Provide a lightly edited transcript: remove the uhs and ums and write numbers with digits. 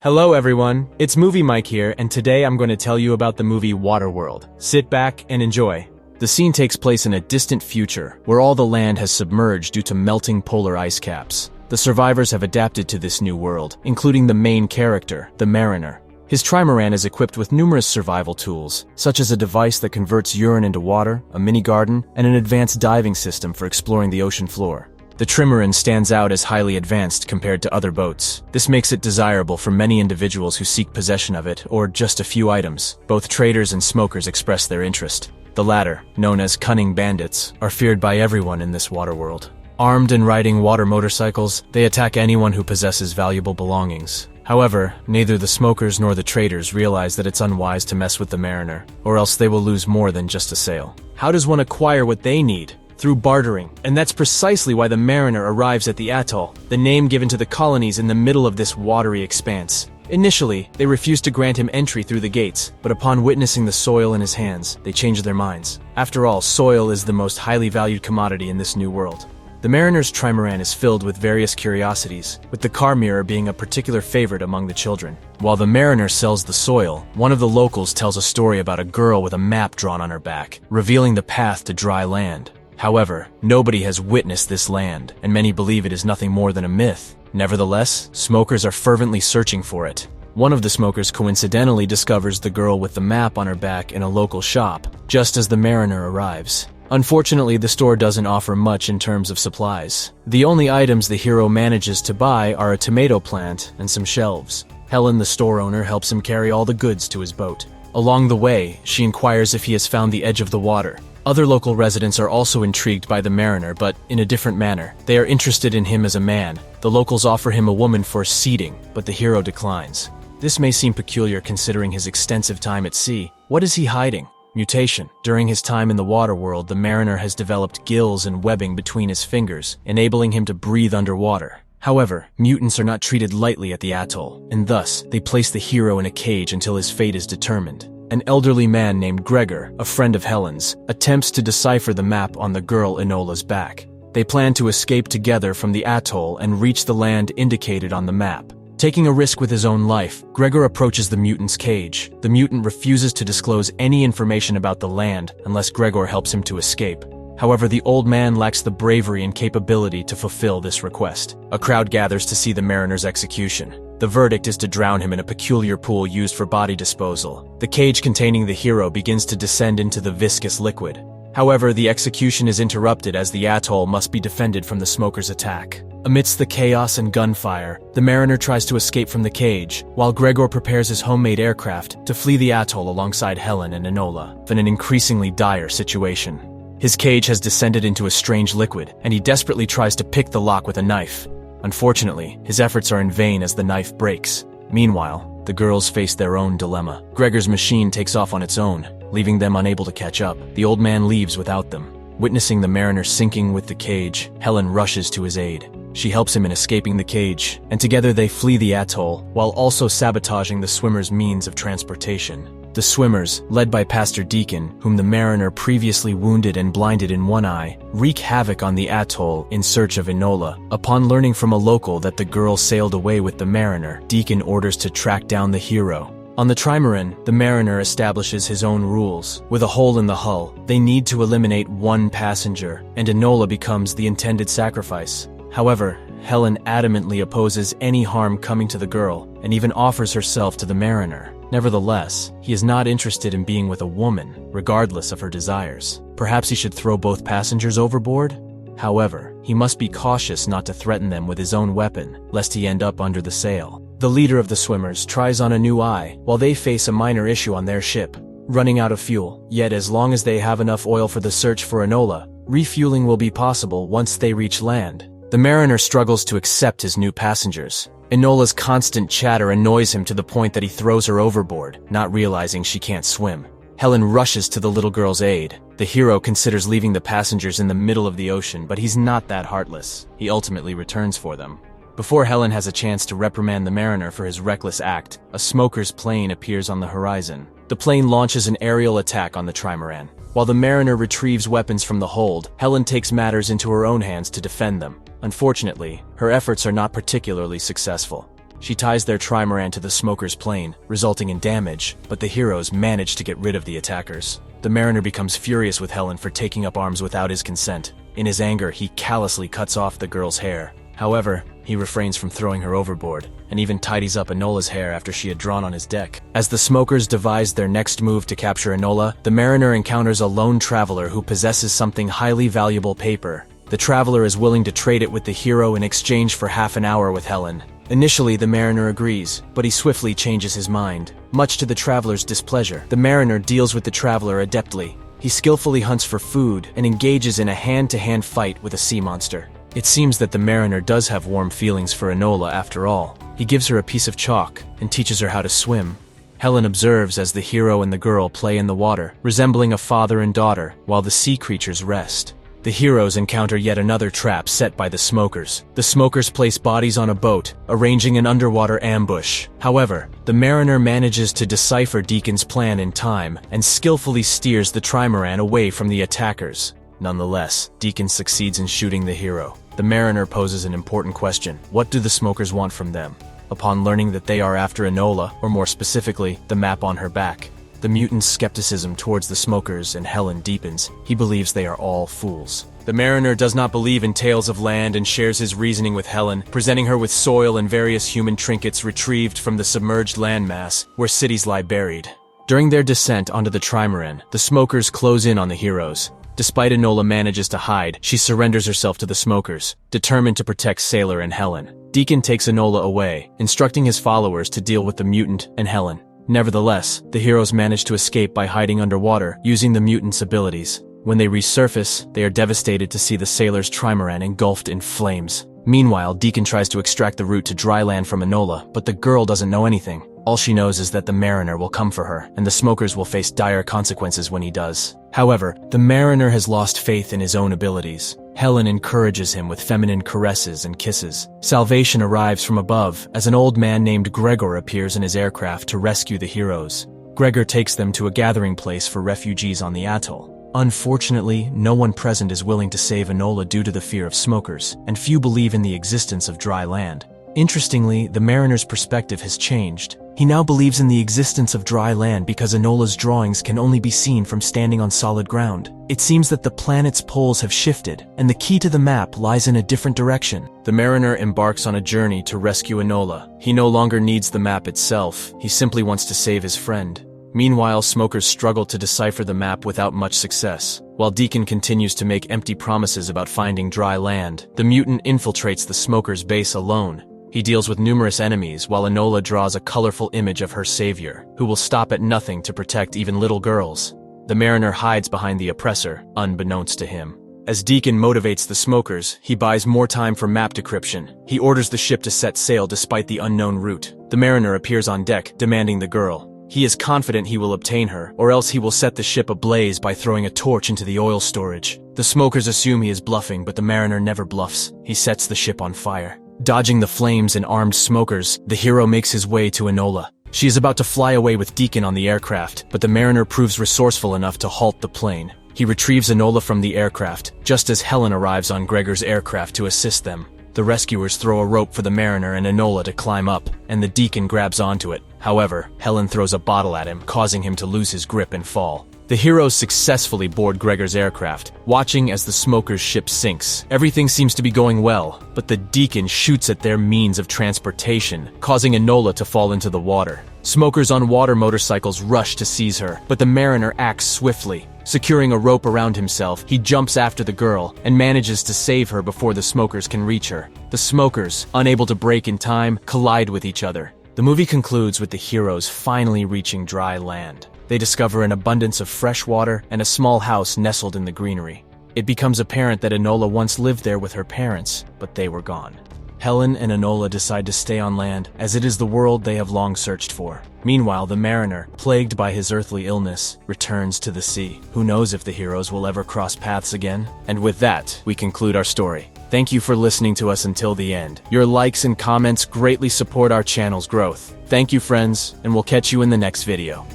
Hello everyone, it's Movie Mike here, and today I'm going to tell you about the movie Waterworld. Sit back and enjoy. The scene takes place in a distant future, where all the land has submerged due to melting polar ice caps. The survivors have adapted to this new world, including the main character, the Mariner. His trimaran is equipped with numerous survival tools, such as a device that converts urine into water, a mini garden, and an advanced diving system for exploring the ocean floor. The trimaran stands out as highly advanced compared to other boats. This makes it desirable for many individuals who seek possession of it, or just a few items. Both traders and smokers express their interest. The latter, known as cunning bandits, are feared by everyone in this water world. Armed and riding water motorcycles, they attack anyone who possesses valuable belongings. However, neither the smokers nor the traders realize that it's unwise to mess with the Mariner, or else they will lose more than just a sail. How does one acquire what they need? Through bartering, and that's precisely why the Mariner arrives at the atoll, the name given to the colonies in the middle of this watery expanse. Initially, they refused to grant him entry through the gates, but upon witnessing the soil in his hands, they changed their minds. After all, soil is the most highly valued commodity in this new world. The Mariner's trimaran is filled with various curiosities, with the car mirror being a particular favorite among the children. While the Mariner sells the soil, one of the locals tells a story about a girl with a map drawn on her back, revealing the path to dry land. However, nobody has witnessed this land, and many believe it is nothing more than a myth. Nevertheless, smokers are fervently searching for it. One of the smokers coincidentally discovers the girl with the map on her back in a local shop, just as the Mariner arrives. Unfortunately, the store doesn't offer much in terms of supplies. The only items the hero manages to buy are a tomato plant and some shelves. Helen, the store owner, helps him carry all the goods to his boat. Along the way, she inquires if he has found the edge of the water. Other local residents are also intrigued by the Mariner, but in a different manner. They are interested in him as a man. The locals offer him a woman for seating, but the hero declines. This may seem peculiar considering his extensive time at sea. What is he hiding? Mutation. During his time in the water world, the Mariner has developed gills and webbing between his fingers, enabling him to breathe underwater. However, mutants are not treated lightly at the atoll, and thus, they place the hero in a cage until his fate is determined. An elderly man named Gregor, a friend of Helen's, attempts to decipher the map on the girl Enola's back. They plan to escape together from the atoll and reach the land indicated on the map. Taking a risk with his own life, Gregor approaches the mutant's cage. The mutant refuses to disclose any information about the land unless Gregor helps him to escape. However, the old man lacks the bravery and capability to fulfill this request. A crowd gathers to see the Mariner's execution. The verdict is to drown him in a peculiar pool used for body disposal. The cage containing the hero begins to descend into the viscous liquid. However, the execution is interrupted as the atoll must be defended from the smoker's attack. Amidst the chaos and gunfire, the Mariner tries to escape from the cage, while Gregor prepares his homemade aircraft to flee the atoll alongside Helen and Enola, in an increasingly dire situation. His cage has descended into a strange liquid, and he desperately tries to pick the lock with a knife. Unfortunately, his efforts are in vain as the knife breaks. Meanwhile, the girls face their own dilemma. Gregor's machine takes off on its own, leaving them unable to catch up. The old man leaves without them. Witnessing the Mariner sinking with the cage, Helen rushes to his aid. She helps him in escaping the cage, and together they flee the atoll, while also sabotaging the swimmers' means of transportation. The swimmers, led by Pastor Deacon, whom the Mariner previously wounded and blinded in one eye, wreak havoc on the atoll in search of Enola. Upon learning from a local that the girl sailed away with the Mariner, Deacon orders to track down the hero. On the trimaran, the Mariner establishes his own rules. With a hole in the hull, they need to eliminate one passenger, and Enola becomes the intended sacrifice. However, Helen adamantly opposes any harm coming to the girl, and even offers herself to the Mariner. Nevertheless, he is not interested in being with a woman, regardless of her desires. Perhaps he should throw both passengers overboard? However, he must be cautious not to threaten them with his own weapon, lest he end up under the sail. The leader of the swimmers tries on a new eye, while they face a minor issue on their ship, running out of fuel. Yet as long as they have enough oil for the search for Enola, refueling will be possible once they reach land. The Mariner struggles to accept his new passengers. Enola's constant chatter annoys him to the point that he throws her overboard, not realizing she can't swim. Helen rushes to the little girl's aid. The hero considers leaving the passengers in the middle of the ocean, but he's not that heartless. He ultimately returns for them. Before Helen has a chance to reprimand the Mariner for his reckless act, a smoker's plane appears on the horizon. The plane launches an aerial attack on the trimaran. While the Mariner retrieves weapons from the hold, Helen takes matters into her own hands to defend them. Unfortunately, her efforts are not particularly successful. She ties their trimaran to the smoker's plane, resulting in damage, but the heroes manage to get rid of the attackers. The mariner becomes furious with Helen for taking up arms without his consent. In his anger, he callously cuts off the girl's hair. However, he refrains from throwing her overboard, and even tidies up Enola's hair after she had drawn on his deck. As the smokers devise their next move to capture Enola, the mariner encounters a lone traveler who possesses something highly valuable: paper. The traveler is willing to trade it with the hero in exchange for half an hour with Helen. Initially, the mariner agrees, but he swiftly changes his mind. Much to the traveler's displeasure, the mariner deals with the traveler adeptly. He skillfully hunts for food and engages in a hand-to-hand fight with a sea monster. It seems that the mariner does have warm feelings for Enola after all. He gives her a piece of chalk and teaches her how to swim. Helen observes as the hero and the girl play in the water, resembling a father and daughter, while the sea creatures rest. The heroes encounter yet another trap set by the smokers. The smokers place bodies on a boat, arranging an underwater ambush. However, the mariner manages to decipher Deacon's plan in time and skillfully steers the trimaran away from the attackers. Nonetheless, Deacon succeeds in shooting the hero. The mariner poses an important question: what do the smokers want from them? Upon learning that they are after Enola, or more specifically, the map on her back, the mutant's skepticism towards the smokers and Helen deepens. He believes they are all fools. The mariner does not believe in tales of land and shares his reasoning with Helen, presenting her with soil and various human trinkets retrieved from the submerged landmass, where cities lie buried. During their descent onto the trimaran, the smokers close in on the heroes. Despite Enola manages to hide, she surrenders herself to the smokers, determined to protect Sailor and Helen. Deacon takes Enola away, instructing his followers to deal with the mutant and Helen. Nevertheless, the heroes manage to escape by hiding underwater, using the mutant's abilities. When they resurface, they are devastated to see the sailor's trimaran engulfed in flames. Meanwhile, Deacon tries to extract the route to dry land from Enola, but the girl doesn't know anything. All she knows is that the mariner will come for her, and the smokers will face dire consequences when he does. However, the mariner has lost faith in his own abilities. Helen encourages him with feminine caresses and kisses. Salvation arrives from above as an old man named Gregor appears in his aircraft to rescue the heroes. Gregor takes them to a gathering place for refugees on the atoll. Unfortunately, no one present is willing to save Enola due to the fear of smokers, and few believe in the existence of dry land. Interestingly, the mariner's perspective has changed. He now believes in the existence of dry land because Enola's drawings can only be seen from standing on solid ground. It seems that the planet's poles have shifted, and the key to the map lies in a different direction. The mariner embarks on a journey to rescue Enola. He no longer needs the map itself, he simply wants to save his friend. Meanwhile, smokers struggle to decipher the map without much success. While Deacon continues to make empty promises about finding dry land, the mutant infiltrates the smokers' base alone. He deals with numerous enemies while Enola draws a colorful image of her savior, who will stop at nothing to protect even little girls. The mariner hides behind the oppressor, unbeknownst to him. As Deacon motivates the smokers, he buys more time for map decryption. He orders the ship to set sail despite the unknown route. The mariner appears on deck, demanding the girl. He is confident he will obtain her, or else he will set the ship ablaze by throwing a torch into the oil storage. The smokers assume he is bluffing, but the mariner never bluffs. He sets the ship on fire. Dodging the flames and armed smokers, the hero makes his way to Enola. She is about to fly away with Deacon on the aircraft, but the mariner proves resourceful enough to halt the plane. He retrieves Enola from the aircraft, just as Helen arrives on Gregor's aircraft to assist them. The rescuers throw a rope for the mariner and Enola to climb up, and the Deacon grabs onto it. However, Helen throws a bottle at him, causing him to lose his grip and fall. The heroes successfully board Gregor's aircraft, watching as the smokers' ship sinks. Everything seems to be going well, but the Deacon shoots at their means of transportation, causing Enola to fall into the water. Smokers on water motorcycles rush to seize her, but the mariner acts swiftly. Securing a rope around himself, he jumps after the girl and manages to save her before the smokers can reach her. The smokers, unable to break in time, collide with each other. The movie concludes with the heroes finally reaching dry land. They discover an abundance of fresh water and a small house nestled in the greenery. It becomes apparent that Enola once lived there with her parents, but they were gone. Helen and Enola decide to stay on land, as it is the world they have long searched for. Meanwhile, the mariner, plagued by his earthly illness, returns to the sea. Who knows if the heroes will ever cross paths again? And with that, we conclude our story. Thank you for listening to us until the end. Your likes and comments greatly support our channel's growth. Thank you, friends, and we'll catch you in the next video.